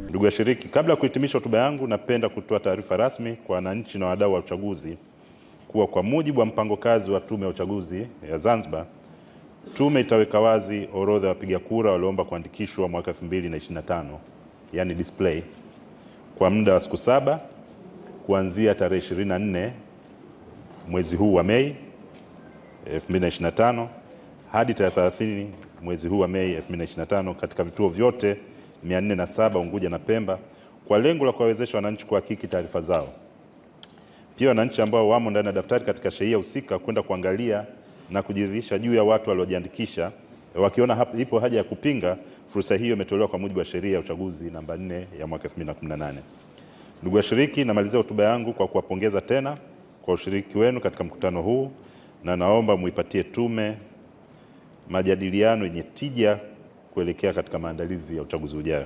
Ndugu washiriki, kabla ya kuhitimisha hotuba yangu, napenda kutoa taarifa rasmi kwa wananchi na wadau wa uchaguzi kuwa kwa mujibu wa mpango kazi wa Tume ya Uchaguzi ya Zanzibar, tume itaweka wazi orodha ya wapiga kura walioomba kuandikishwa mwaka 2025, yani display, kwa muda wa siku 7 kuanzia tarehe 24 mwezi huu wa Mei 2025 hadi tarehe 30 mwezi huu wa Mei 2025 katika vituo vyote 407 Unguja na Pemba, kwa lengo la kuwawezesha wananchi kuhakiki taarifa zao. Pia wananchi ambao wamo ndani ya daftari katika shehia husika kwenda kuangalia na kujiridhisha juu ya watu waliojiandikisha, wakiona ipo haja ya kupinga, fursa hiyo imetolewa kwa mujibu wa sheria ya uchaguzi namba 4 ya mwaka 2018. Ndugu washiriki, namalizia hotuba yangu kwa kuwapongeza tena kwa ushiriki wenu katika mkutano huu, na naomba muipatie tume majadiliano yenye tija kuelekea katika maandalizi ya uchaguzi ujao.